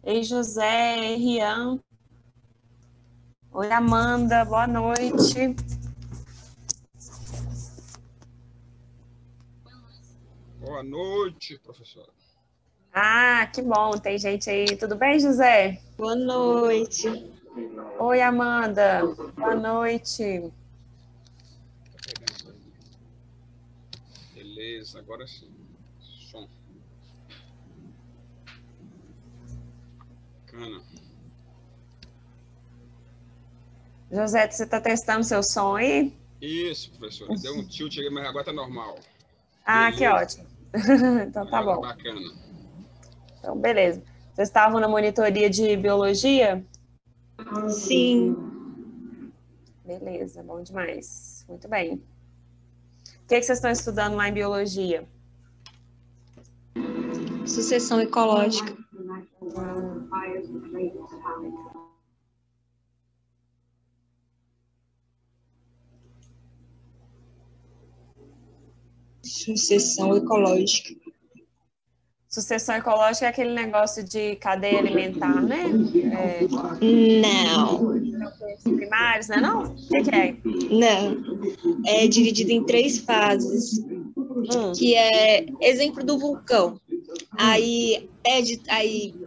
Ei, José, Rian. Oi, Amanda, boa noite. Boa noite, professora. Ah, que bom, tem gente aí. Tudo bem, José? Boa noite. Oi, Amanda, boa noite. Beleza, agora sim. Som. Bacana. José, você está testando seu som aí? Isso, professora. Deu um tilt aí, mas agora tá normal. Ah, Beleza. que ótimo. Então tá Agora bom. bacana. Então, beleza. Vocês estavam na monitoria de biologia? Sim. Beleza, bom demais. Muito bem. O que vocês estão estudando lá em biologia? Sucessão ecológica. Sucessão ecológica. Sucessão ecológica é aquele negócio de cadeia alimentar, né? Não. Primários, né? Não? O que é? Não. É dividido em 3 fases. Que é exemplo do vulcão. Aí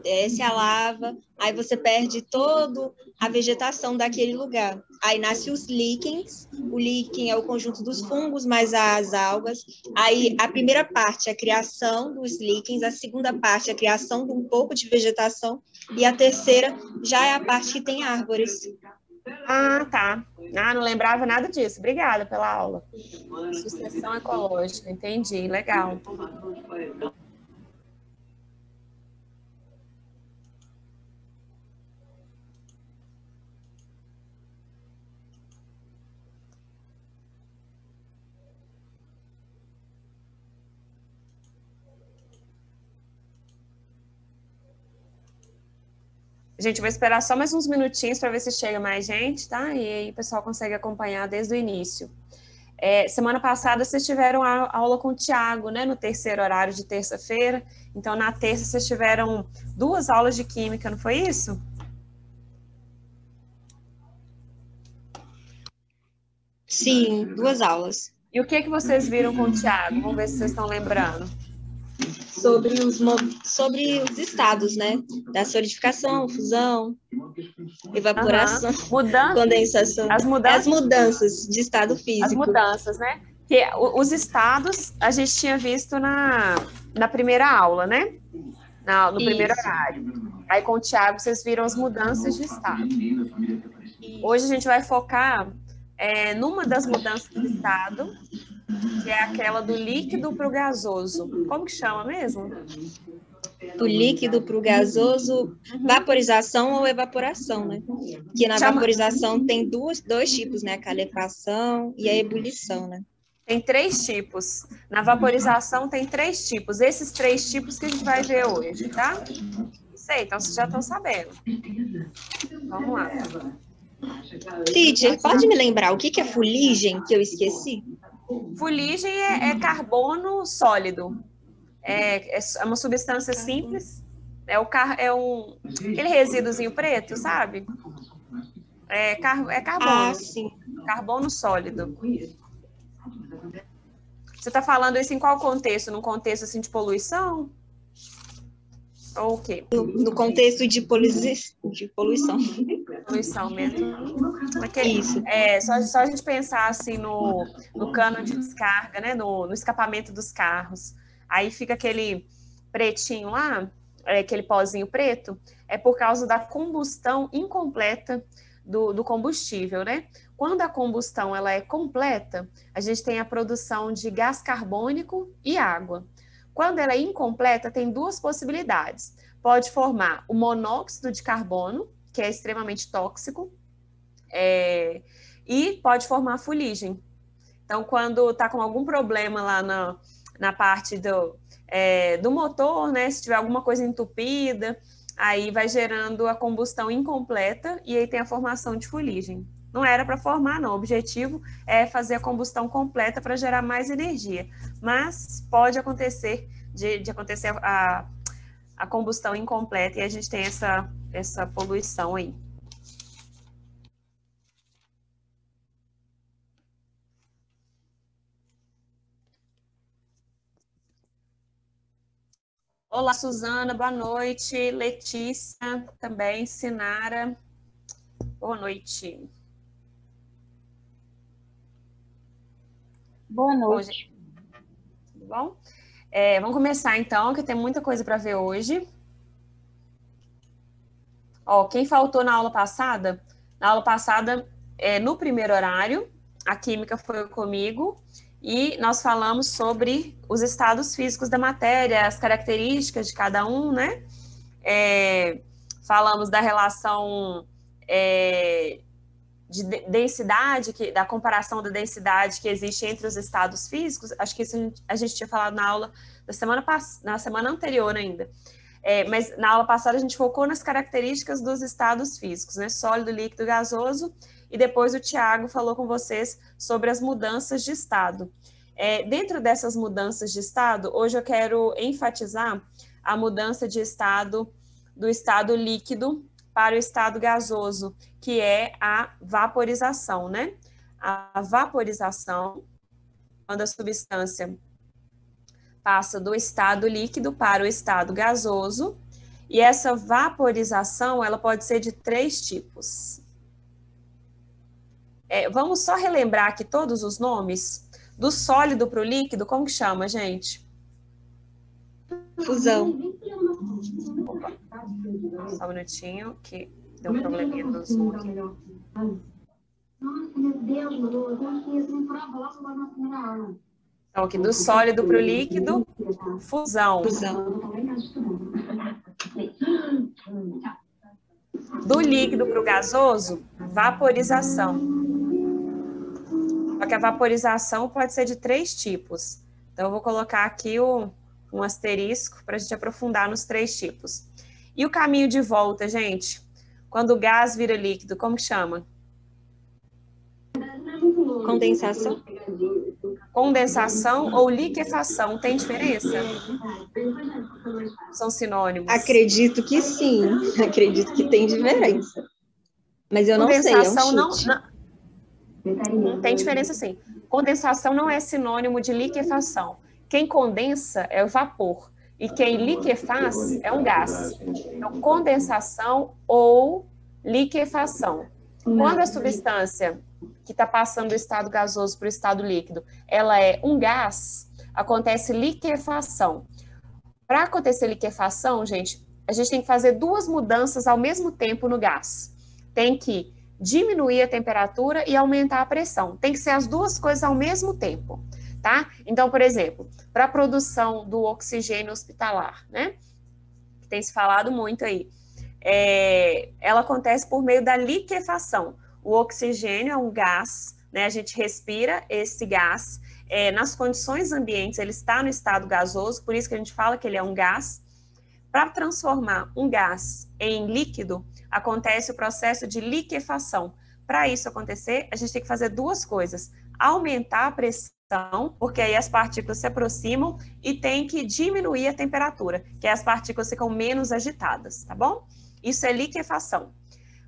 desce a lava, aí você perde toda a vegetação daquele lugar. Aí nasce os líquens. O líquen é o conjunto dos fungos mais as algas. Aí a primeira parte é a criação dos líquens, a segunda parte é a criação de um pouco de vegetação e a terceira já é a parte que tem árvores. Ah, tá. Ah, não lembrava nada disso. Obrigada pela aula. Sucessão ecológica, entendi. Legal. A gente vai esperar só mais uns minutinhos para ver se chega mais gente, tá? E aí o pessoal consegue acompanhar desde o início. Semana passada vocês tiveram a aula com o Tiago, né? No terceiro horário de terça-feira. Então, na terça vocês tiveram 2 aulas de química, não foi isso? Sim, 2 aulas. E o que vocês viram com o Tiago? Vamos ver se vocês estão lembrando. Sobre os estados, né? Da solidificação, fusão, evaporação, condensação. As mudanças de estado físico. As mudanças, né? Que os estados a gente tinha visto na primeira aula, né? No primeiro horário. Aí com o Tiago vocês viram as mudanças de estado. Hoje a gente vai focar numa das mudanças de estado, que é aquela do líquido para o gasoso. Como que chama mesmo? Do líquido para o gasoso, vaporização ou evaporação, né? Que na vaporização tem dois tipos, né? A calefação e a ebulição, né? Tem 3 tipos. Na vaporização tem 3 tipos. Esses 3 tipos que a gente vai ver hoje, tá? Sei, então vocês já estão sabendo. Vamos lá. Teacher, pode me lembrar o que é fuligem, que eu esqueci? Fuligem é carbono sólido. É uma substância simples. Aquele resíduozinho preto, sabe? É carbono. Ah, sim. Carbono sólido. Você está falando isso em qual contexto? Num contexto assim, de poluição? Ou o quê? No contexto de poluição. Poluição mesmo. Isso. Só a gente pensar assim no cano de descarga, né? No escapamento dos carros. Aí fica aquele pretinho lá, aquele pozinho preto, é por causa da combustão incompleta do combustível, né? Quando a combustão ela é completa, a gente tem a produção de gás carbônico e água. Quando ela é incompleta, tem 2 possibilidades. Pode formar o monóxido de carbono, que é extremamente tóxico, e pode formar a fuligem. Então, quando está com algum problema lá na parte do motor, né? Se tiver alguma coisa entupida, aí vai gerando a combustão incompleta e aí tem a formação de fuligem. Não era para formar, não. O objetivo é fazer a combustão completa para gerar mais energia. Mas pode acontecer de acontecer a a combustão incompleta e a gente tem essa poluição aí. Olá, Suzana, boa noite. Letícia, também. Sinara, boa noite. Boa noite. Tudo bom? Vamos começar então, que tem muita coisa para ver hoje. Ó, quem faltou na aula passada, no primeiro horário, a química foi comigo, e nós falamos sobre os estados físicos da matéria, as características de cada um, né? Falamos da relação de densidade, da comparação da densidade que existe entre os estados físicos. Acho que isso a gente tinha falado na aula na semana anterior ainda. Mas na aula passada a gente focou nas características dos estados físicos, né? Sólido, líquido, gasoso, e depois o Tiago falou com vocês sobre as mudanças de estado. Dentro dessas mudanças de estado, hoje eu quero enfatizar a mudança de estado do estado líquido para o estado gasoso, que é a vaporização, né? A vaporização, quando a substância passa do estado líquido para o estado gasoso, e essa vaporização, ela pode ser de 3 tipos. Vamos só relembrar aqui todos os nomes. Do sólido para o líquido, como que chama, gente? Fusão. Opa. Só um minutinho, que deu um probleminha no Zoom aqui. Nossa, meu Deus, Lu, eu fiz um prova lá na primeira aula. Então, aqui do sólido para o líquido, fusão. Do líquido para o gasoso, vaporização. Só que a vaporização pode ser de 3 tipos. Então, eu vou colocar aqui um asterisco para a gente aprofundar nos 3 tipos. E o caminho de volta, gente? Quando o gás vira líquido, como que chama? Condensação. Condensação ou liquefação, tem diferença? São sinônimos? Acredito que sim. Acredito que tem diferença. Mas eu não sei, é um chute. Não tem diferença sim. Condensação não é sinônimo de liquefação. Quem condensa é o vapor. E quem liquefaz é um gás. Então, condensação ou liquefação. Quando a substância que está passando do estado gasoso para o estado líquido, ela é um gás, acontece liquefação. Para acontecer liquefação, gente, a gente tem que fazer 2 mudanças ao mesmo tempo no gás. Tem que diminuir a temperatura e aumentar a pressão. Tem que ser as 2 coisas ao mesmo tempo, tá? Então, por exemplo, para a produção do oxigênio hospitalar, né? Que tem se falado muito aí. Ela acontece por meio da liquefação. O oxigênio é um gás, né? A gente respira esse gás. Nas condições ambientes, ele está no estado gasoso, por isso que a gente fala que ele é um gás. Para transformar um gás em líquido, acontece o processo de liquefação. Para isso acontecer, a gente tem que fazer 2 coisas. Aumentar a pressão, porque aí as partículas se aproximam, e tem que diminuir a temperatura, que aí as partículas ficam menos agitadas, tá bom? Isso é liquefação.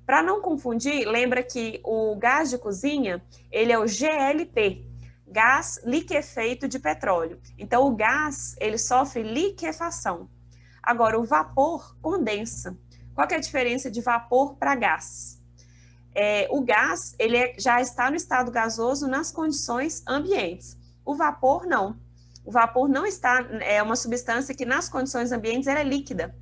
Para não confundir, lembra que o gás de cozinha, ele é o GLP, gás liquefeito de petróleo. Então, o gás, ele sofre liquefação. Agora, o vapor condensa. Qual que é a diferença de vapor para gás? O gás, ele já está no estado gasoso nas condições ambientes. O vapor, não. O vapor não está, é uma substância que nas condições ambientes ela é líquida,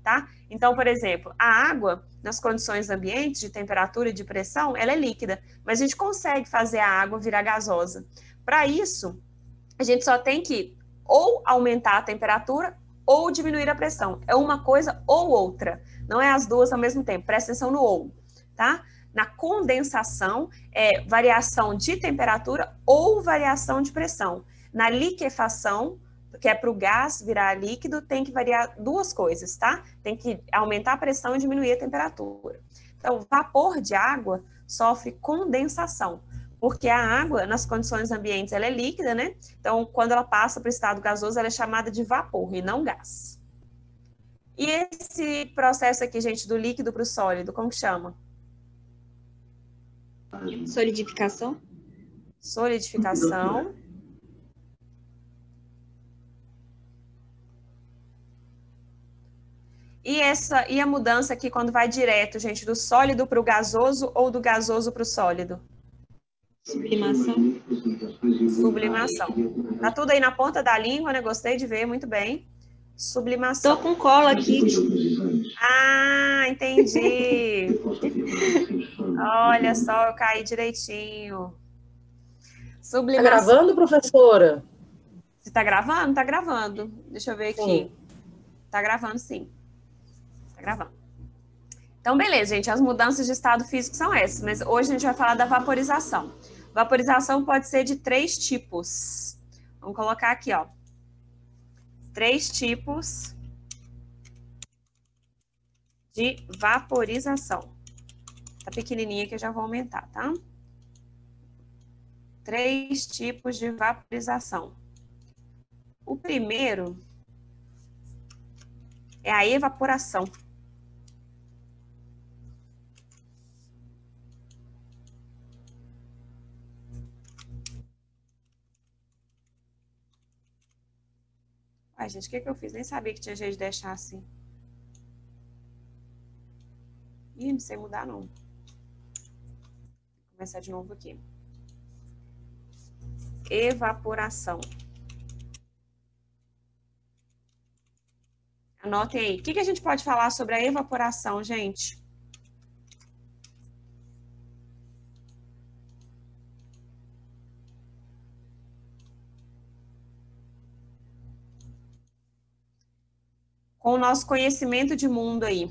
tá? Então, por exemplo, a água, nas condições ambientes de temperatura e de pressão, ela é líquida, mas a gente consegue fazer a água virar gasosa. Para isso, a gente só tem que ou aumentar a temperatura ou diminuir a pressão. É uma coisa ou outra, não é as 2 ao mesmo tempo. Presta atenção no ou, tá? Na condensação, é variação de temperatura ou variação de pressão. Na liquefação, que é para o gás virar líquido, tem que variar 2 coisas, tá? Tem que aumentar a pressão e diminuir a temperatura. Então, vapor de água sofre condensação, porque a água, nas condições ambientes, ela é líquida, né? Então, quando ela passa para o estado gasoso, ela é chamada de vapor e não gás. E esse processo aqui, gente, do líquido para o sólido, como que chama? Solidificação. Solidificação. E a mudança aqui quando vai direto, gente, do sólido para o gasoso ou do gasoso para o sólido? Sublimação. Sublimação. Tá tudo aí na ponta da língua, né? Gostei de ver, muito bem. Sublimação. Tô com cola aqui. Ah, entendi. Olha só, eu caí direitinho. Sublimação. Tá gravando, professora? Você tá gravando? Tá gravando. Deixa eu ver aqui. Sim. Tá gravando, sim. Tá gravando. Então, beleza, gente. As mudanças de estado físico são essas, mas hoje a gente vai falar da vaporização. Vaporização pode ser de 3 tipos. Vamos colocar aqui, ó. 3 tipos de vaporização. Tá pequenininha que eu já vou aumentar, tá? 3 tipos de vaporização. O primeiro é a evaporação. Ai, gente, o que eu fiz? Nem sabia que tinha jeito de deixar assim. Ih, não sei mudar, não. Vou começar de novo aqui. Evaporação. Anotem aí. O que a gente pode falar sobre a evaporação, gente? Com o nosso conhecimento de mundo aí,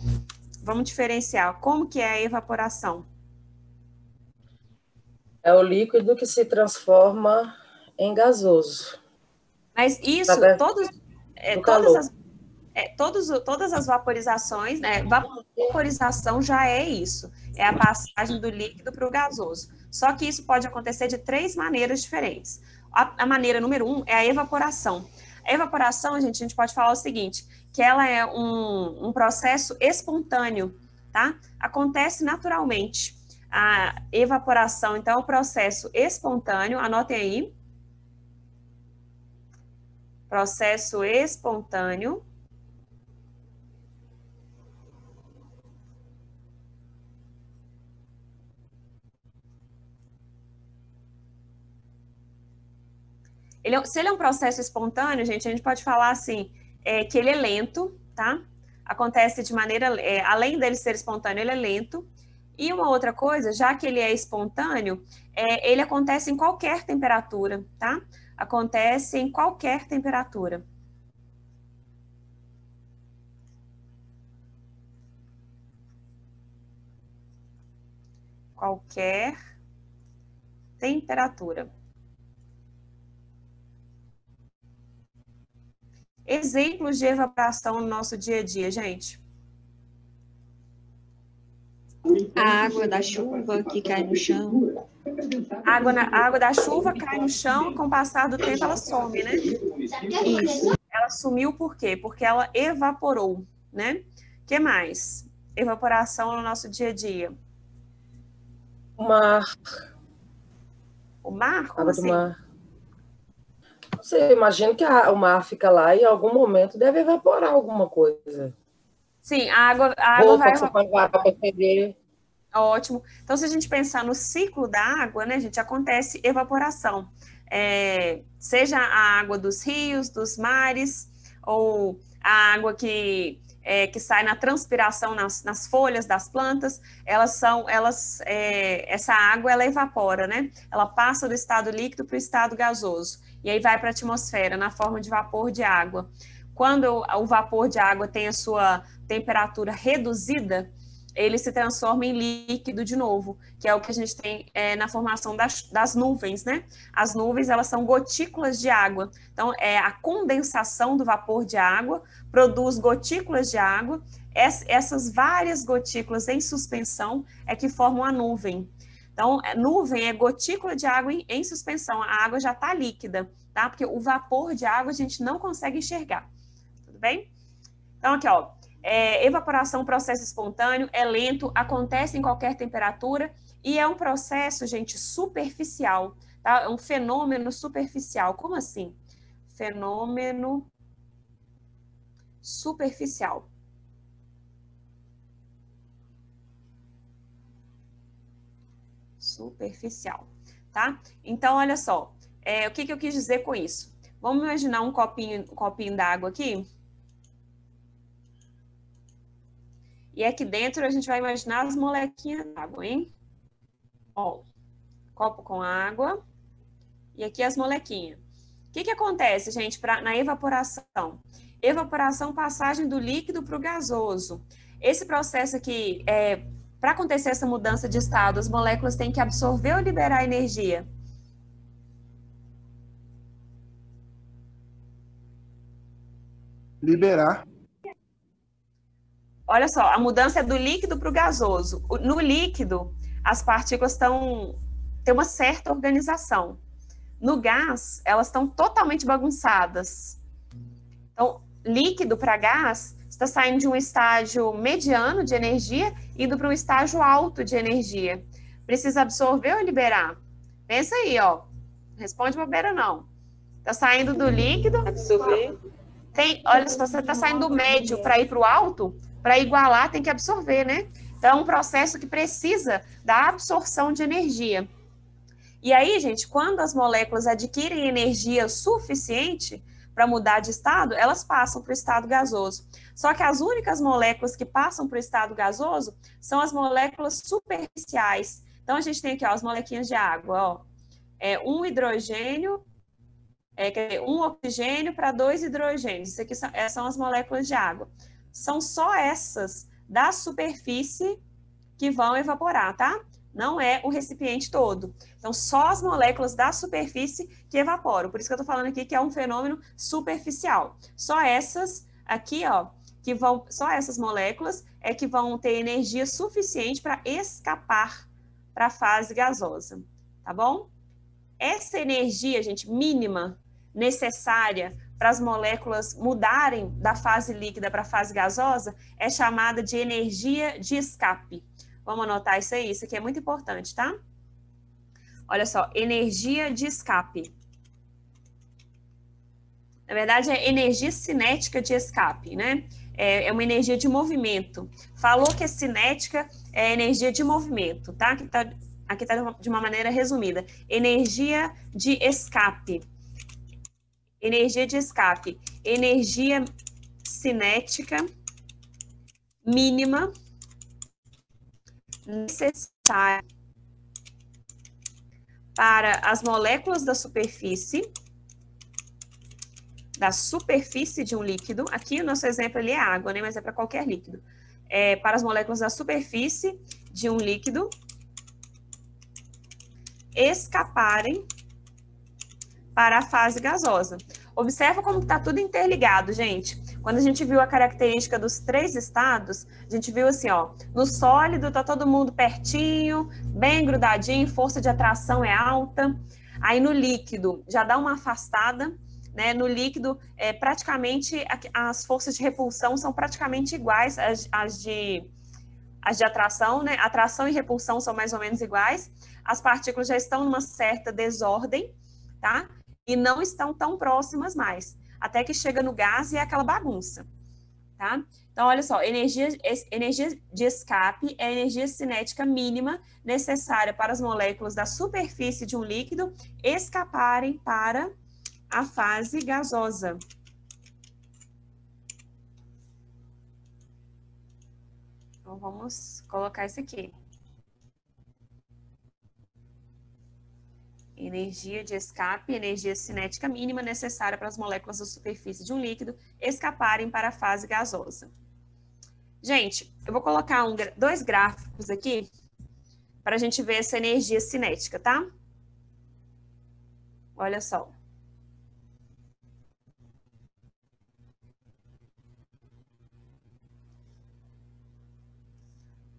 vamos diferenciar. Como que é a evaporação? É o líquido que se transforma em gasoso. Mas isso, todas as vaporizações, né? Vaporização já é isso. É a passagem do líquido para o gasoso. Só que isso pode acontecer de 3 maneiras diferentes. A maneira número 1 é a evaporação. A evaporação, gente, a gente pode falar o seguinte, que ela é um processo espontâneo, tá? Acontece naturalmente. A evaporação, então, é um processo espontâneo, anotem aí. Processo espontâneo. Se ele é um processo espontâneo, gente, a gente pode falar assim, que ele é lento, tá? Acontece de maneira, além dele ser espontâneo, ele é lento. E uma outra coisa, já que ele é espontâneo, ele acontece em qualquer temperatura, tá? Acontece em qualquer temperatura. Qualquer temperatura. Exemplos de evaporação no nosso dia a dia, gente. A água da chuva que cai no chão. A água da chuva cai no chão, com o passar do tempo ela some, né? Isso. Ela sumiu por quê? Porque ela evaporou, né? O que mais? Evaporação no nosso dia a dia. O mar. O mar? Como Água assim? do mar. Você imagina que o mar fica lá e em algum momento deve evaporar alguma coisa. Sim, a água Roupa vai que você pode guardar para perder. Ótimo. Então, se a gente pensar no ciclo da água, né, gente, acontece evaporação. Seja a água dos rios, dos mares, ou a água que sai na transpiração nas folhas das plantas, essa água, ela evapora, né? Ela passa do estado líquido para o estado gasoso, e aí vai para a atmosfera na forma de vapor de água. Quando o vapor de água tem a sua temperatura reduzida, ele se transforma em líquido de novo, que é o que a gente tem na formação das nuvens, né? As nuvens, elas são gotículas de água. Então, a condensação do vapor de água produz gotículas de água. Essas várias gotículas em suspensão é que formam a nuvem. Então, nuvem é gotícula de água em suspensão. A água já está líquida, tá? Porque o vapor de água a gente não consegue enxergar. Tudo bem? Então, aqui, ó. Evaporação, processo espontâneo, é lento, acontece em qualquer temperatura e é um processo, gente, superficial, tá? É um fenômeno superficial. Como assim? Fenômeno superficial. Superficial, tá? Então, olha só, o que eu quis dizer com isso? Vamos imaginar um copinho d'água aqui. E aqui dentro a gente vai imaginar as molequinhas d'água, hein? Ó, copo com água e aqui as molequinhas. O que acontece, gente, na evaporação? Evaporação, passagem do líquido para o gasoso. Esse processo aqui, para acontecer essa mudança de estado, as moléculas têm que absorver ou liberar energia? Liberar. Olha só, a mudança é do líquido para o gasoso. No líquido, as partículas têm uma certa organização. No gás, elas estão totalmente bagunçadas. Então, líquido para gás está saindo de um estágio mediano de energia indo para um estágio alto de energia. Precisa absorver ou liberar? Pensa aí, ó. Responde bobeira, não. Está saindo do líquido. Absorver. Olha, se você está saindo do médio para ir para o alto, para igualar, tem que absorver, né? Então, é um processo que precisa da absorção de energia. E aí, gente, quando as moléculas adquirem energia suficiente para mudar de estado, elas passam para o estado gasoso. Só que as únicas moléculas que passam para o estado gasoso são as moléculas superficiais. Então, a gente tem aqui, ó, as molequinhas de água, ó. Um hidrogênio, um oxigênio para 2 hidrogênios. Isso aqui são as moléculas de água. São só essas da superfície que vão evaporar, tá? Não é o recipiente todo. Então, só as moléculas da superfície que evaporam. Por isso que eu tô falando aqui que é um fenômeno superficial. Só essas aqui, ó, só essas moléculas é que vão ter energia suficiente para escapar para a fase gasosa, tá bom? Essa energia, gente, mínima, necessária para as moléculas mudarem da fase líquida para a fase gasosa é chamada de energia de escape. Vamos anotar isso aí, isso aqui é muito importante, tá? Olha só, energia de escape. Na verdade, é energia cinética de escape, né? É uma energia de movimento. Falou que é cinética, é energia de movimento, tá? Aqui tá de uma maneira resumida. Energia de escape. Energia de escape. Energia cinética mínima necessária para as moléculas da superfície de um líquido. Aqui o nosso exemplo ele é água, né? Mas é para qualquer líquido. Para as moléculas da superfície de um líquido escaparem para a fase gasosa. Observa como está tudo interligado, gente. Quando a gente viu a característica dos 3 estados, a gente viu assim, ó, no sólido tá todo mundo pertinho, bem grudadinho, força de atração é alta. Aí no líquido já dá uma afastada, né? No líquido, praticamente as forças de repulsão são praticamente iguais às de atração, né? Atração e repulsão são mais ou menos iguais. As partículas já estão numa certa desordem, tá? E não estão tão próximas mais. Até que chega no gás e é aquela bagunça, tá? Então, olha só, energia de escape é a energia cinética mínima necessária para as moléculas da superfície de um líquido escaparem para a fase gasosa. Então, vamos colocar isso aqui. Energia de escape, energia cinética mínima necessária para as moléculas da superfície de um líquido escaparem para a fase gasosa. Gente, eu vou colocar 2 gráficos aqui para a gente ver essa energia cinética, tá? Olha só.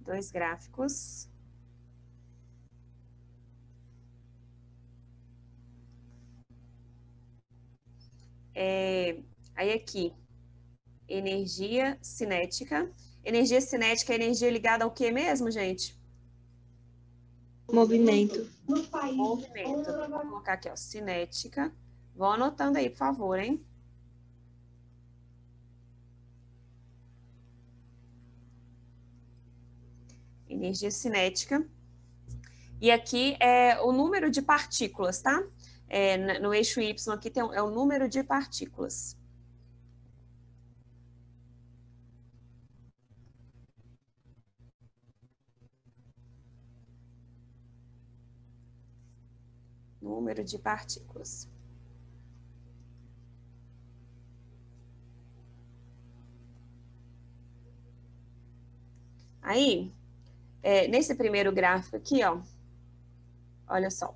Dois gráficos. Aí aqui, energia cinética. Energia cinética é energia ligada ao que mesmo, gente? Movimento. Movimento. Vou colocar aqui, ó, cinética. Vão anotando aí, por favor, hein? Energia cinética. E aqui é o número de partículas, tá? No eixo Y aqui é o número de partículas. Número de partículas. Aí, nesse primeiro gráfico aqui, ó, olha só.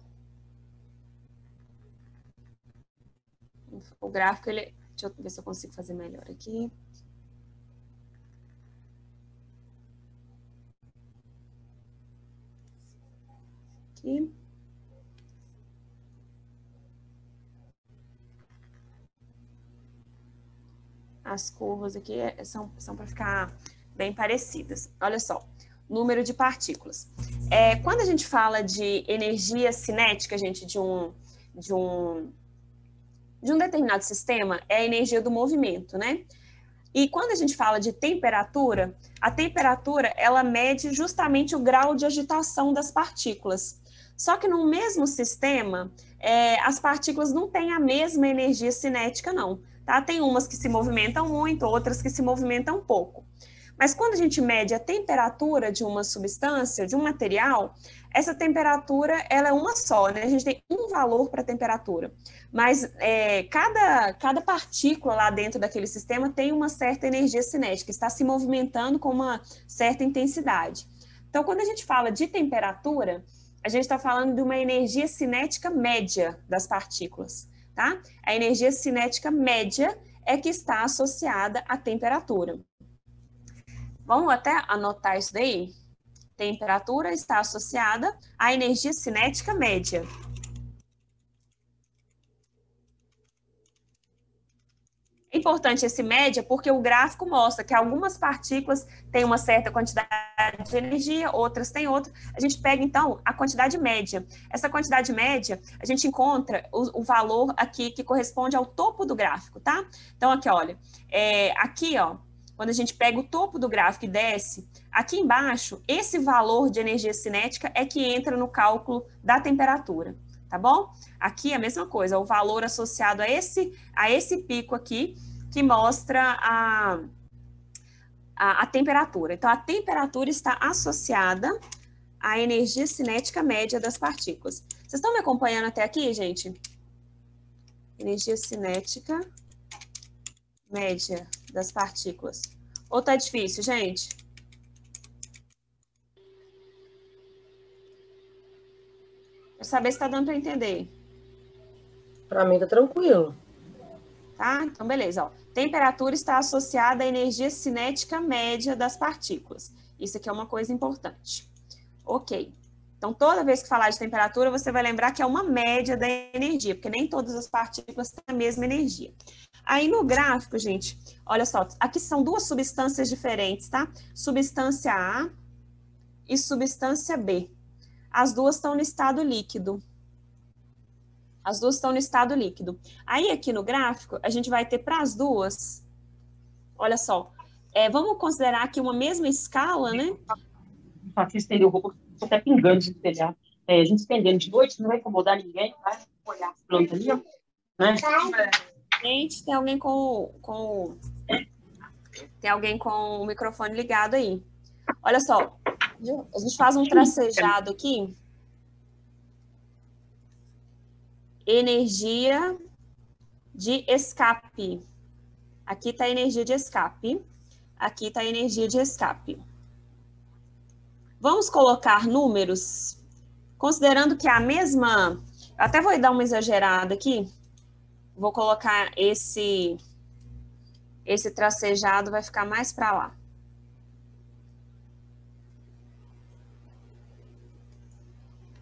O gráfico, deixa eu ver se eu consigo fazer melhor aqui. Aqui. As curvas aqui são para ficar bem parecidas. Olha só, número de partículas. Quando a gente fala de energia cinética, gente, de um determinado sistema, é a energia do movimento, né? E quando a gente fala de temperatura, a temperatura, ela mede justamente o grau de agitação das partículas. Só que no mesmo sistema, as partículas não têm a mesma energia cinética, não. Tá? Tem umas que se movimentam muito, outras que se movimentam pouco. Mas quando a gente mede a temperatura de uma substância, de um material, essa temperatura ela é uma só, né? A gente tem um valor para a temperatura. Mas cada partícula lá dentro daquele sistema tem uma certa energia cinética, está se movimentando com uma certa intensidade. Então, quando a gente fala de temperatura, a gente está falando de uma energia cinética média das partículas, tá? A energia cinética média é que está associada à temperatura. Vamos até anotar isso daí? Temperatura está associada à energia cinética média. É importante esse média porque o gráfico mostra que algumas partículas têm uma certa quantidade de energia, outras têm outra. A gente pega, então, a quantidade média. Essa quantidade média, a gente encontra o valor aqui que corresponde ao topo do gráfico, tá? Então, aqui, olha, aqui, ó, quando a gente pega o topo do gráfico e desce, aqui embaixo, esse valor de energia cinética é que entra no cálculo da temperatura, tá bom? Aqui é a mesma coisa, o valor associado a esse pico aqui, que mostra a temperatura. Então, a temperatura está associada à energia cinética média das partículas. Vocês estão me acompanhando até aqui, gente? Energia cinética média das partículas. Ou tá difícil, gente? Quero saber se tá dando para entender. Para mim tá tranquilo. Tá? Então, beleza. Ó. Temperatura está associada à energia cinética média das partículas. Isso aqui é uma coisa importante. Ok. Então, toda vez que falar de temperatura, você vai lembrar que é uma média da energia, porque nem todas as partículas têm a mesma energia. Aí, no gráfico, gente, olha só, aqui são duas substâncias diferentes, tá? Substância A e substância B. As duas estão no estado líquido. As duas estão no estado líquido. Aí, aqui no gráfico, a gente vai ter para as duas, olha só, vamos considerar aqui uma mesma escala, né? Aqui estendeu roupa, estou até pingando de telhado. A gente estendendo de noite, não vai incomodar ninguém, vai olhar as plantas ali, ó, né? Gente, tem alguém tem alguém com o microfone ligado aí. Olha só, a gente faz um tracejado aqui. Energia de escape. Aqui está a energia de escape. Aqui está a energia de escape. Vamos colocar números, considerando que é a mesma... Eu até vou dar uma exagerada aqui. Vou colocar esse tracejado, vai ficar mais para lá.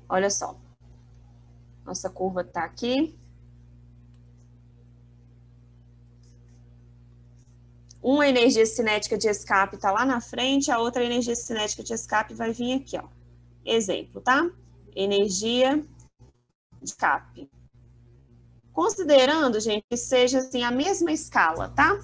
Olha só. Nossa curva está aqui. uma energia cinética de escape está lá na frente, a outra energia cinética de escape vai vir aqui, ó. Exemplo, tá? Energia de escape. Considerando, gente, que seja assim a mesma escala, tá?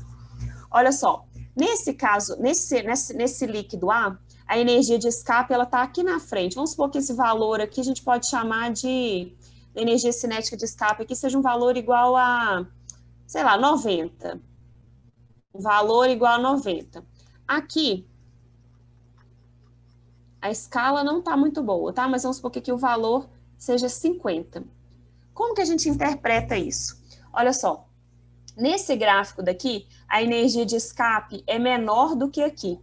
Olha só, nesse caso, nesse líquido A, a energia de escape, ela tá aqui na frente. Vamos supor que esse valor aqui a gente pode chamar de energia cinética de escape aqui seja um valor igual a, sei lá, 90. Um valor igual a 90. Aqui, a escala não tá muito boa, tá? Mas vamos supor que aqui o valor seja 50. Como que a gente interpreta isso? Olha só, nesse gráfico daqui, a energia de escape é menor do que aqui.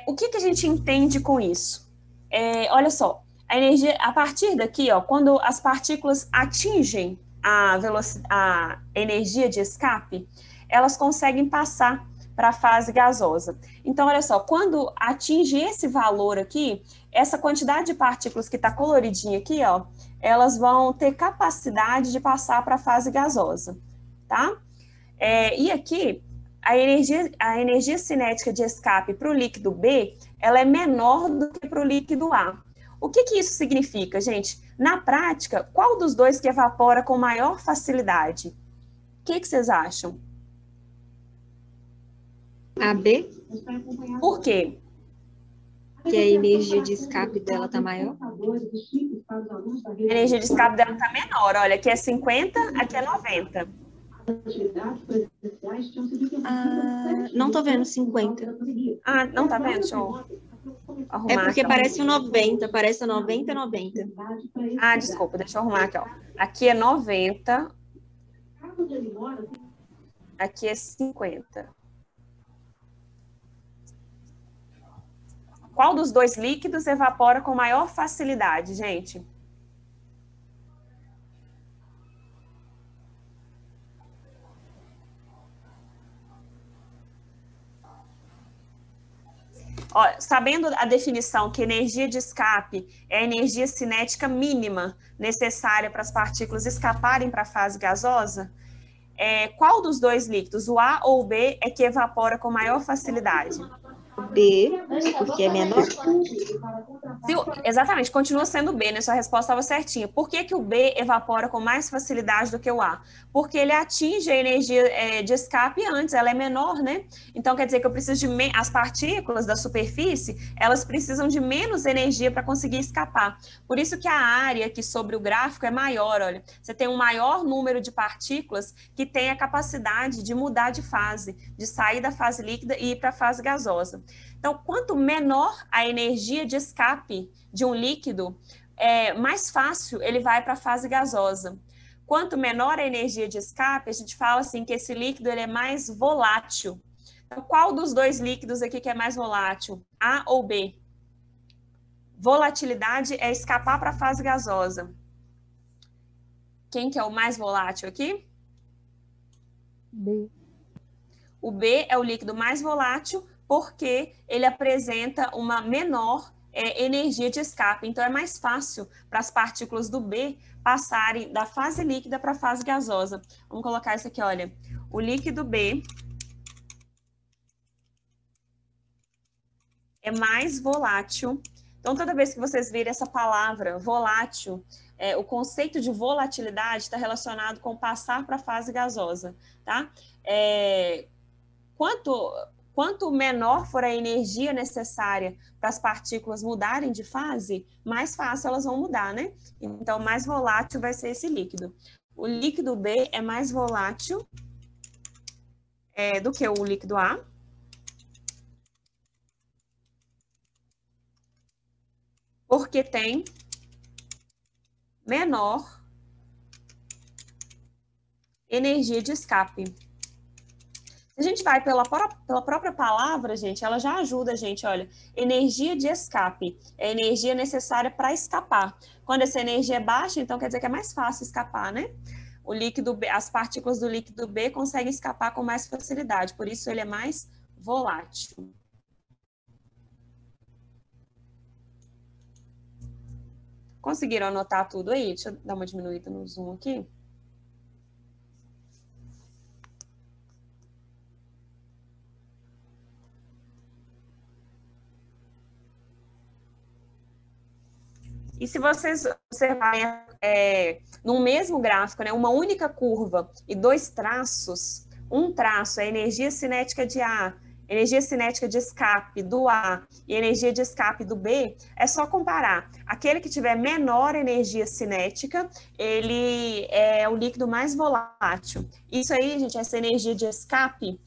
O que a gente entende com isso? Olha só, a energia, a partir daqui, ó, quando as partículas atingem a energia de escape, elas conseguem passar para a fase gasosa. Então, olha só, quando atinge esse valor aqui, essa quantidade de partículas que está coloridinha aqui, ó, elas vão ter capacidade de passar para a fase gasosa, tá? E aqui, a energia cinética de escape para o líquido B, ela é menor do que para o líquido A. O que isso significa, gente? Na prática, qual dos dois que evapora com maior facilidade? O que vocês acham? A B? Por quê? Que a energia de escape dela tá maior? A energia de escape dela tá menor. Olha, aqui é 50, aqui é 90. Não tô vendo 50. Ah, não tá vendo? Deixa eu arrumar. É porque aqui, parece o 90, parece 90, 90. Ah, desculpa, deixa eu arrumar aqui, ó. Aqui é 90. Aqui é 50. Qual dos dois líquidos evapora com maior facilidade, gente? Ó, sabendo a definição que energia de escape é a energia cinética mínima necessária para as partículas escaparem para a fase gasosa, qual dos dois líquidos, o A ou o B, é que evapora com maior facilidade? B, porque é menor. Exatamente, continua sendo B, né? Sua resposta estava certinha. Por que o B evapora com mais facilidade do que o A? Porque ele atinge a energia de escape antes, ela é menor, né? Então, quer dizer que eu preciso de... As partículas da superfície, elas precisam de menos energia para conseguir escapar. Por isso que a área aqui sobre o gráfico é maior, olha. Você tem um maior número de partículas que tem a capacidade de mudar de fase, de sair da fase líquida e ir para a fase gasosa. Então, quanto menor a energia de escape de um líquido, mais fácil ele vai para a fase gasosa. Quanto menor a energia de escape, a gente fala assim que esse líquido ele é mais volátil. Então, qual dos dois líquidos aqui que é mais volátil? A ou B? Volatilidade é escapar para a fase gasosa. Quem que é o mais volátil aqui? B. O B é o líquido mais volátil, porque ele apresenta uma menor energia de escape. Então, é mais fácil para as partículas do B passarem da fase líquida para a fase gasosa. Vamos colocar isso aqui, olha. O líquido B é mais volátil. Então, toda vez que vocês virem essa palavra volátil, o conceito de volatilidade está relacionado com passar para a fase gasosa, tá? Quanto menor for a energia necessária para as partículas mudarem de fase, mais fácil elas vão mudar, né? Então, mais volátil vai ser esse líquido. O líquido B é mais volátil do que o líquido A. Porque tem menor energia de escape. Se a gente vai pela própria palavra, gente, ela já ajuda a gente, olha, energia de escape é a energia necessária para escapar. Quando essa energia é baixa, então quer dizer que é mais fácil escapar, né? O líquido B, as partículas do líquido B conseguem escapar com mais facilidade, por isso ele é mais volátil. Conseguiram anotar tudo aí? Deixa eu dar uma diminuída no zoom aqui. E se vocês observarem no mesmo gráfico, né, uma única curva e dois traços, um traço é a energia cinética de A, energia cinética de escape do A e energia de escape do B, é só comparar. Aquele que tiver menor energia cinética, ele é o líquido mais volátil. Isso aí, gente, essa energia de escape,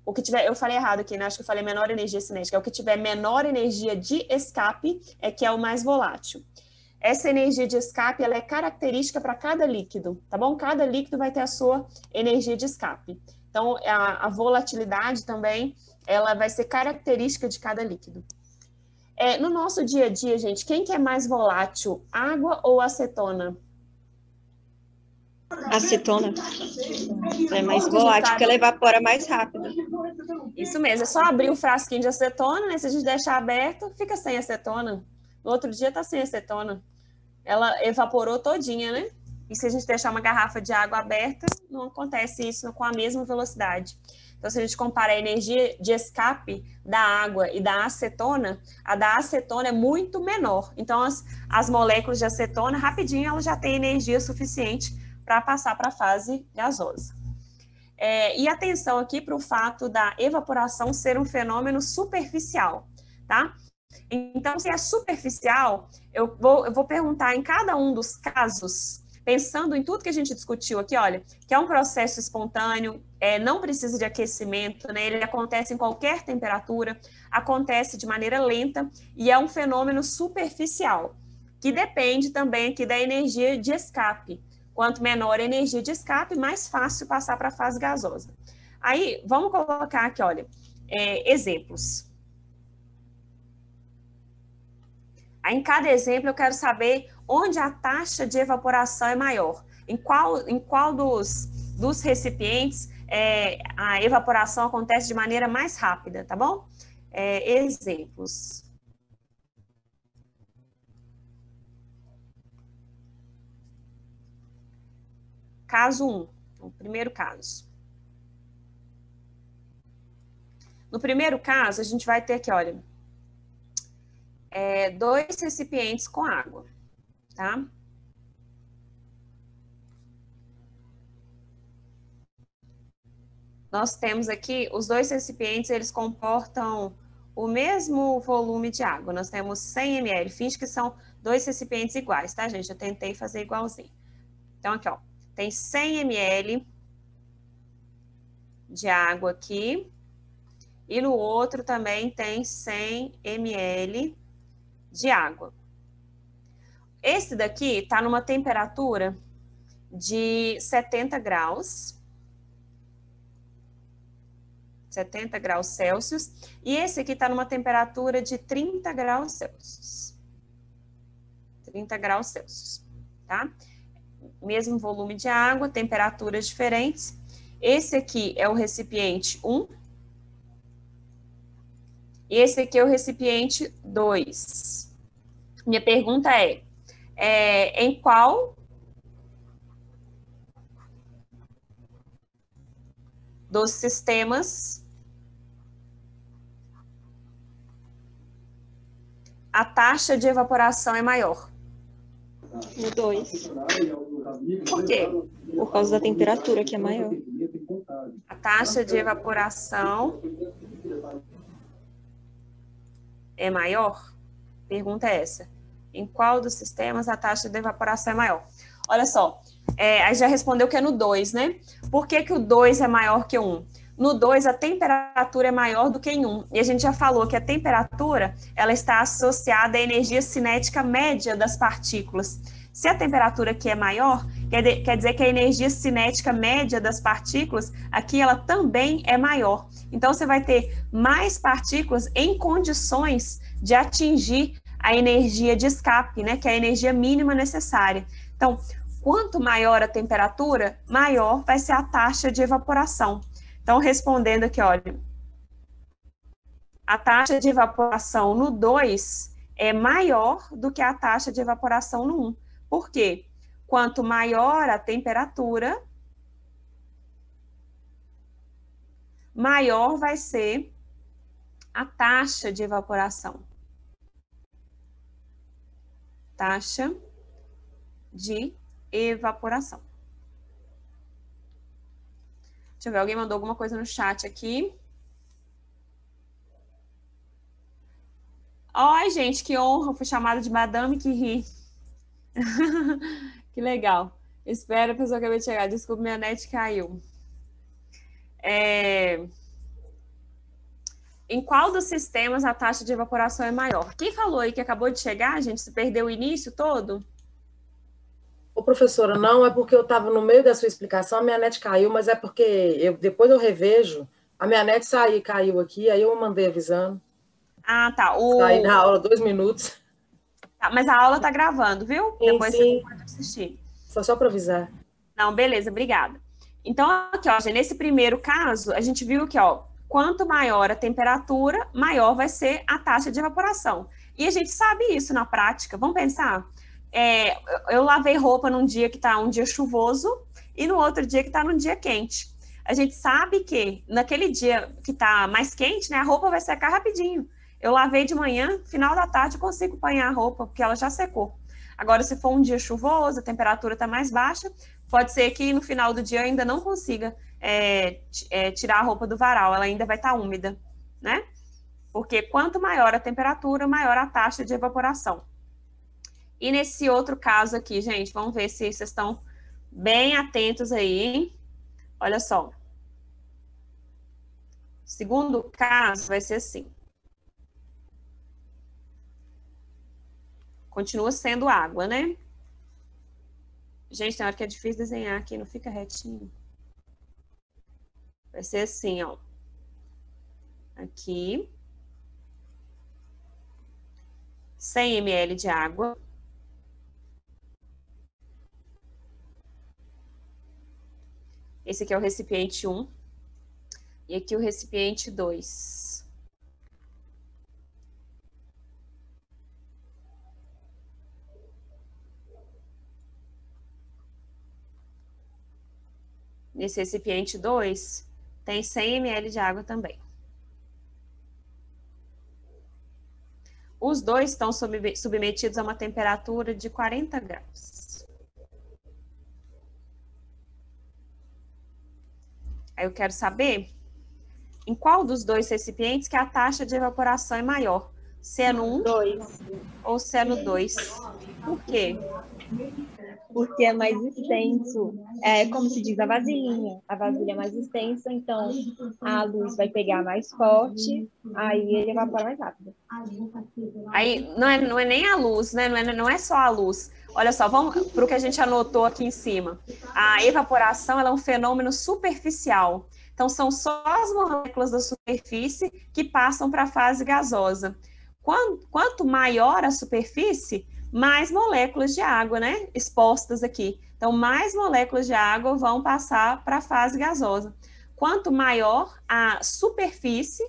o que tiver, eu falei errado aqui, né? Acho que eu falei menor energia cinética. É o que tiver menor energia de escape é que é o mais volátil. Essa energia de escape, ela é característica para cada líquido, tá bom? Cada líquido vai ter a sua energia de escape. Então, a volatilidade também, ela vai ser característica de cada líquido. No nosso dia a dia, gente, quem que é mais volátil, água ou acetona? Acetona. É mais volátil, porque ela evapora mais rápido. Isso mesmo, é só abrir o frasquinho de acetona, né? Se a gente deixar aberto, fica sem acetona. No outro dia tá sem acetona. Ela evaporou todinha, né? E se a gente deixar uma garrafa de água aberta, não acontece isso com a mesma velocidade. Então, se a gente compara a energia de escape da água e da acetona, a da acetona é muito menor. Então, as moléculas de acetona, rapidinho, elas já têm energia suficiente para passar para a fase gasosa. E atenção aqui para o fato da evaporação ser um fenômeno superficial, tá? Então, se é superficial, eu vou perguntar em cada um dos casos, pensando em tudo que a gente discutiu aqui, olha, que é um processo espontâneo, não precisa de aquecimento, né? Ele acontece em qualquer temperatura, acontece de maneira lenta e é um fenômeno superficial, que depende também aqui da energia de escape. Quanto menor a energia de escape, mais fácil passar para a fase gasosa. Aí, vamos colocar aqui, olha, exemplos. Aí, em cada exemplo, eu quero saber onde a taxa de evaporação é maior. Em qual dos recipientes a evaporação acontece de maneira mais rápida, tá bom? Exemplos. Caso 1, o primeiro caso. No primeiro caso, a gente vai ter aqui, olha, 2 recipientes com água, tá? Nós temos aqui, os 2 recipientes, eles comportam o mesmo volume de água. Nós temos 100 ml, finge que são 2 recipientes iguais, tá, gente? Eu tentei fazer igualzinho. Então, aqui, ó, tem 100 ml de água aqui, e no outro também tem 100 ml de água. Esse daqui está numa temperatura de 70 graus. 70 graus Celsius. E esse aqui está numa temperatura de 30 graus Celsius. 30 graus Celsius, tá? Mesmo volume de água, temperaturas diferentes. Esse aqui é o recipiente 1. E esse aqui é o recipiente 2. Minha pergunta em qual dos sistemas a taxa de evaporação é maior? No 2. Por quê? Por causa da temperatura, que é maior. A taxa de evaporação é maior? Pergunta é essa. Em qual dos sistemas a taxa de evaporação é maior? Olha só, aí já respondeu que é no 2, né? Por que que o 2 é maior que o 1? No 2, a temperatura é maior do que em 1. E a gente já falou que a temperatura, ela está associada à energia cinética média das partículas. Se a temperatura aqui é maior, quer dizer que a energia cinética média das partículas, aqui ela também é maior. Então, você vai ter mais partículas em condições de atingir a energia de escape, né, que é a energia mínima necessária. Então, quanto maior a temperatura, maior vai ser a taxa de evaporação. Então, respondendo aqui, olha, a taxa de evaporação no 2 é maior do que a taxa de evaporação no 1. Por quê? Quanto maior a temperatura, maior vai ser a taxa de evaporação. taxa de evaporação. Deixa eu ver, alguém mandou alguma coisa no chat aqui. Ai, gente, que honra, fui chamada de Madame que ri. Que legal. Espera, a pessoa acabou de chegar. Desculpa, minha net caiu. Em qual dos sistemas a taxa de evaporação é maior? Quem falou aí que acabou de chegar, gente? Se perdeu o início todo? Ô, professora, não, é porque eu estava no meio da sua explicação, a minha net caiu, mas é porque depois eu revejo, a minha net caiu aqui, aí eu mandei avisando. Ah, tá. Saí da aula 2 minutos. Tá, mas a aula tá gravando, viu? Sim, Depois sim. você pode assistir. Só para avisar. Não, beleza, obrigada. Então, aqui, ó, gente, nesse primeiro caso, a gente viu que, ó, quanto maior a temperatura, maior vai ser a taxa de evaporação. E a gente sabe isso na prática. Vamos pensar? Eu lavei roupa num dia que tá um dia chuvoso e no outro dia que tá num dia quente. A gente sabe que naquele dia que tá mais quente, né, a roupa vai secar rapidinho. Eu lavei de manhã, final da tarde eu consigo apanhar a roupa, porque ela já secou. Agora, se for um dia chuvoso, a temperatura está mais baixa, pode ser que no final do dia eu ainda não consiga tirar a roupa do varal, ela ainda vai estar úmida, né? Porque quanto maior a temperatura, maior a taxa de evaporação. E nesse outro caso aqui, gente, vamos ver se vocês estão bem atentos aí, hein? Olha só. Segundo caso vai ser assim. Continua sendo água, né? Gente, tem hora que é difícil desenhar aqui, não fica retinho. Vai ser assim, ó. Aqui. 100 ml de água. Esse aqui é o recipiente 1. E aqui o recipiente 2. Nesse recipiente 2, tem 100 ml de água também. Os dois estão submetidos a uma temperatura de 40 graus. Aí eu quero saber em qual dos dois recipientes que a taxa de evaporação é maior. Se é no 1 ou se é no 2. Por quê? Porque é mais extenso. É como se diz a vasilhinha. A vasilha é mais extensa, então a luz vai pegar mais forte, aí ele evapora mais rápido. Aí não é nem a luz, né? Não é só a luz. Olha só, vamos para o que a gente anotou aqui em cima. A evaporação ela é um fenômeno superficial. Então, são só as moléculas da superfície que passam para a fase gasosa. Quanto maior a superfície, mais moléculas de água, né, expostas aqui. Então, mais moléculas de água vão passar para a fase gasosa. Quanto maior a superfície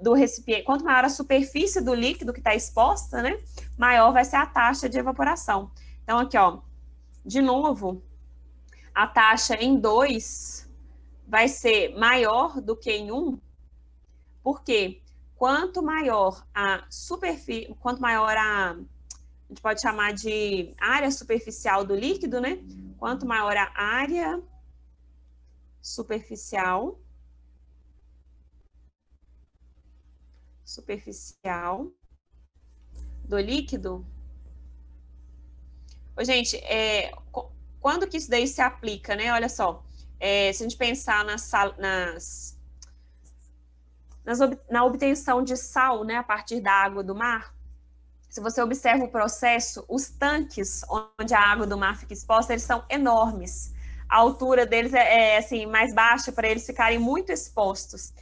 do recipiente, quanto maior a superfície do líquido que está exposta, né, maior vai ser a taxa de evaporação. Então, aqui, ó, de novo, a taxa em 2 vai ser maior do que em 1, porque quanto maior a superfície, quanto maior a gente pode chamar de área superficial do líquido, né? Quanto maior a área superficial do líquido. Ô, gente, quando que isso daí se aplica, né? Olha só, se a gente pensar na obtenção de sal, né, a partir da água do mar, se você observa o processo, os tanques onde a água do mar fica exposta, eles são enormes. A altura deles é assim, mais baixa para eles ficarem muito expostos.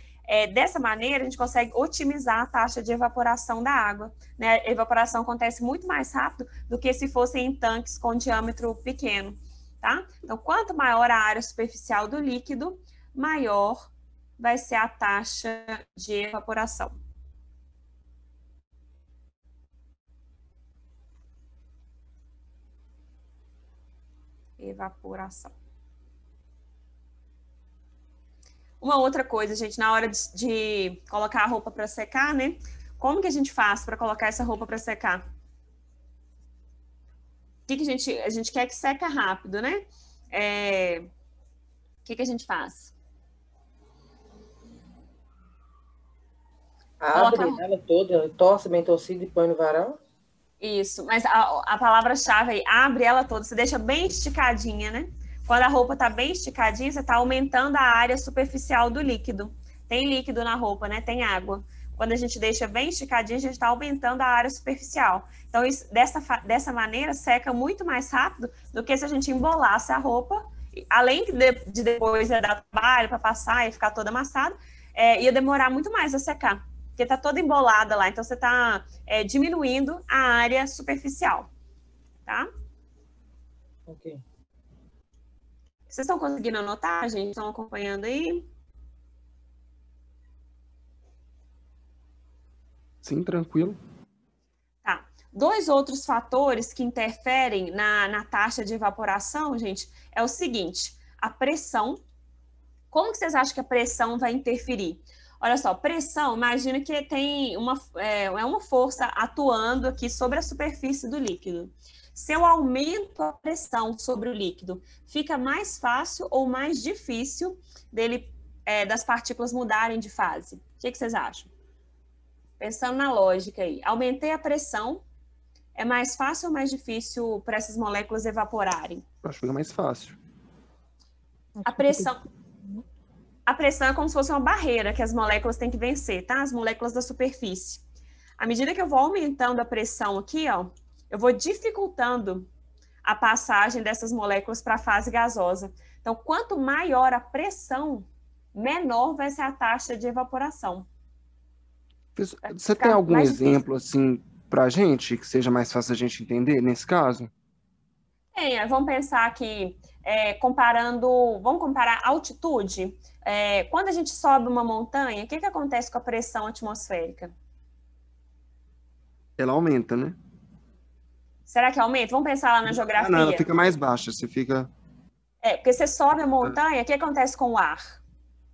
Dessa maneira, a gente consegue otimizar a taxa de evaporação da água, né? A evaporação acontece muito mais rápido do que se fossem em tanques com diâmetro pequeno, tá? Então, quanto maior a área superficial do líquido, maior vai ser a taxa de evaporação. Evaporação. Uma outra coisa, gente, na hora de colocar a roupa para secar, né? Como que a gente faz para colocar essa roupa para secar? que a gente quer que seca rápido, né? O que a gente faz? Abre ela toda, torce bem torcida e põe no varal? Isso, mas a palavra-chave aí, abre ela toda, você deixa bem esticadinha, né? Quando a roupa tá bem esticadinha, você tá aumentando a área superficial do líquido. Tem líquido na roupa, né? Tem água. Quando a gente deixa bem esticadinha, a gente está aumentando a área superficial. Então, isso, dessa maneira, seca muito mais rápido do que se a gente embolasse a roupa, além de depois dar trabalho para passar e ficar toda amassada, ia demorar muito mais a secar, porque está toda embolada lá. Então, você está diminuindo a área superficial, tá? Ok. Vocês estão conseguindo anotar, gente? Estão acompanhando aí? Sim, tranquilo. Tá. 2 outros fatores que interferem na taxa de evaporação, gente, é o seguinte, a pressão. Como que vocês acham que a pressão vai interferir? Olha só, pressão, imagina que tem uma força atuando aqui sobre a superfície do líquido. Se eu aumento a pressão sobre o líquido, fica mais fácil ou mais difícil das partículas mudarem de fase? O que vocês acham? Pensando na lógica aí, aumentei a pressão, é mais fácil ou mais difícil para essas moléculas evaporarem? Eu acho que fica mais fácil. A pressão é como se fosse uma barreira que as moléculas têm que vencer, tá? As moléculas da superfície. À medida que eu vou aumentando a pressão aqui, ó, eu vou dificultando a passagem dessas moléculas para a fase gasosa. Então, quanto maior a pressão, menor vai ser a taxa de evaporação. Você tem algum exemplo, assim, pra gente, que seja mais fácil a gente entender nesse caso? Vamos pensar aqui, vamos comparar altitude. Quando a gente sobe uma montanha, o que acontece com a pressão atmosférica? Ela aumenta, né? Será que aumenta? Vamos pensar lá na geografia. Não, ela fica mais baixa, você fica... porque você sobe a montanha, o que acontece com o ar?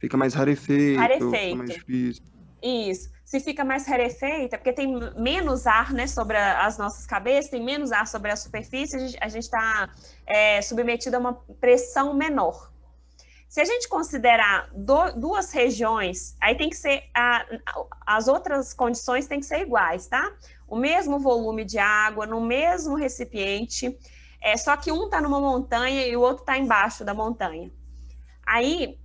Fica mais rarefeito. Fica mais difícil. Isso. Se fica mais rarefeita, porque tem menos ar, né, sobre as nossas cabeças, tem menos ar sobre a superfície, a gente está submetido a uma pressão menor. Se a gente considerar 2 regiões, aí tem que ser, as outras condições têm que ser iguais, tá? O mesmo volume de água, no mesmo recipiente, só que um está numa montanha e o outro está embaixo da montanha. Aí,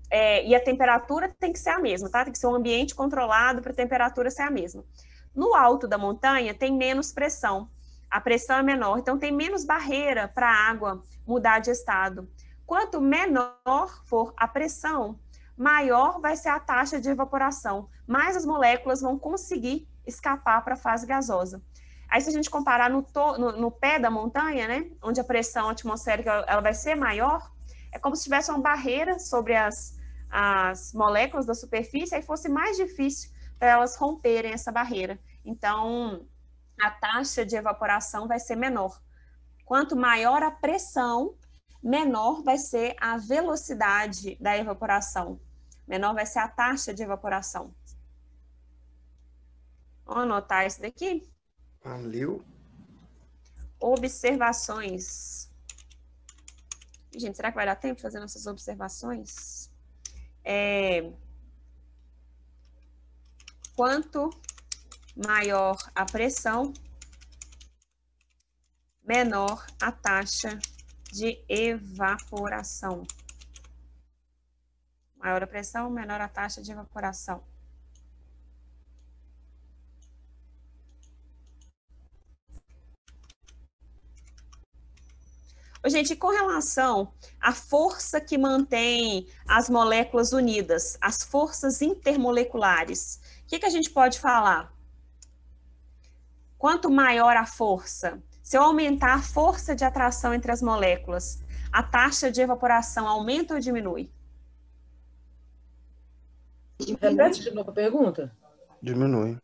e a temperatura tem que ser a mesma, tá? Tem que ser um ambiente controlado para a temperatura ser a mesma. No alto da montanha tem menos pressão, a pressão é menor, então tem menos barreira para a água mudar de estado. Quanto menor for a pressão, maior vai ser a taxa de evaporação, mais as moléculas vão conseguir escapar para a fase gasosa. Aí, se a gente comparar no pé da montanha, né, onde a pressão atmosférica ela vai ser maior, é como se tivesse uma barreira sobre as moléculas da superfície, aí fosse mais difícil para elas romperem essa barreira. Então, a taxa de evaporação vai ser menor. Quanto maior a pressão, menor vai ser a velocidade da evaporação. Menor vai ser a taxa de evaporação. Vamos anotar isso daqui? Valeu. Observações. Gente, será que vai dar tempo de fazer nossas observações? Quanto maior a pressão, menor a taxa de evaporação. Maior a pressão, menor a taxa de evaporação. Gente, com relação à força que mantém as moléculas unidas, as forças intermoleculares, o que a gente pode falar? Quanto maior a força, se eu aumentar a força de atração entre as moléculas, a taxa de evaporação aumenta ou diminui? Repete de novo a pergunta. Diminui.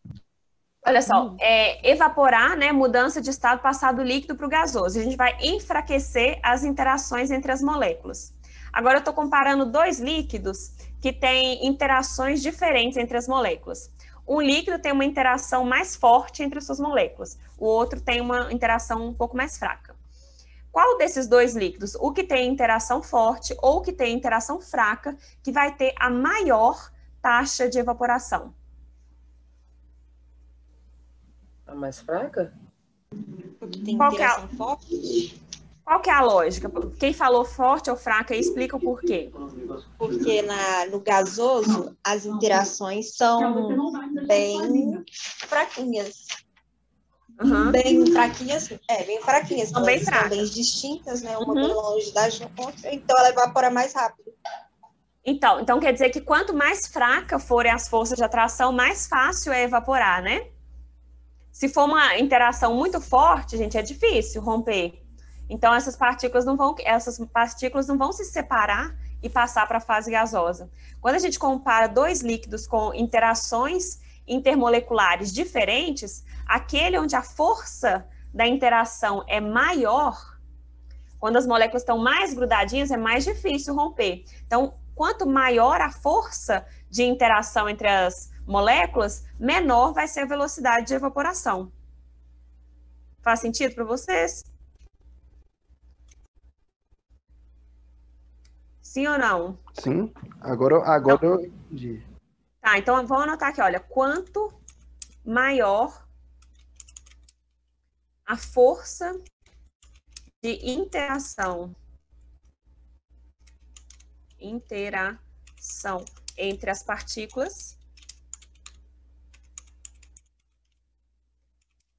Olha só, evaporar, né, mudança de estado, passar do líquido para o gasoso. A gente vai enfraquecer as interações entre as moléculas. Agora eu estou comparando 2 líquidos que têm interações diferentes entre as moléculas. Um líquido tem uma interação mais forte entre as suas moléculas, o outro tem uma interação um pouco mais fraca. qual desses dois líquidos, o que tem interação forte ou o que tem interação fraca, que vai ter a maior taxa de evaporação? A mais fraca? Tem Qual que é interação forte? Qual que é a lógica? Quem falou forte ou fraca, explica o porquê. Porque no gasoso as interações são bem fraquinhas. Uhum. Bem fraquinhas, bem fraquinhas. São bem Elas fracas. Estão bem distintas, né? Uma Uhum. bem longe da outra, então ela evapora mais rápido. Então quer dizer que quanto mais fraca forem as forças de atração, mais fácil é evaporar, né? Se for uma interação muito forte, gente, é difícil romper. Então essas partículas não vão se separar e passar para a fase gasosa. Quando a gente compara dois líquidos com interações intermoleculares diferentes, aquele onde a força da interação é maior, quando as moléculas estão mais grudadinhas, é mais difícil romper. Então, quanto maior a força de interação entre as moléculas, menor vai ser a velocidade de evaporação. Faz sentido para vocês? Sim ou não? Sim. Agora eu entendi. Tá, então vamos anotar aqui, olha. Quanto maior a força de interação entre as partículas,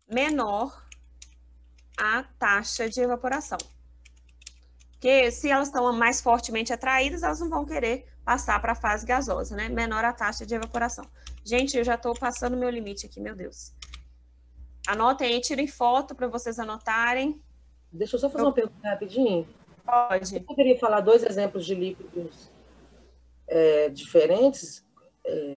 menor a taxa de evaporação. Porque se elas estão mais fortemente atraídas, elas não vão querer passar para a fase gasosa, né? Menor a taxa de evaporação. Gente, eu já estou passando o meu limite aqui, meu Deus. Anotem aí, tirem foto para vocês anotarem. Deixa eu só fazer uma pergunta rapidinho. Pode. Eu poderia falar dois exemplos de líquidos diferentes,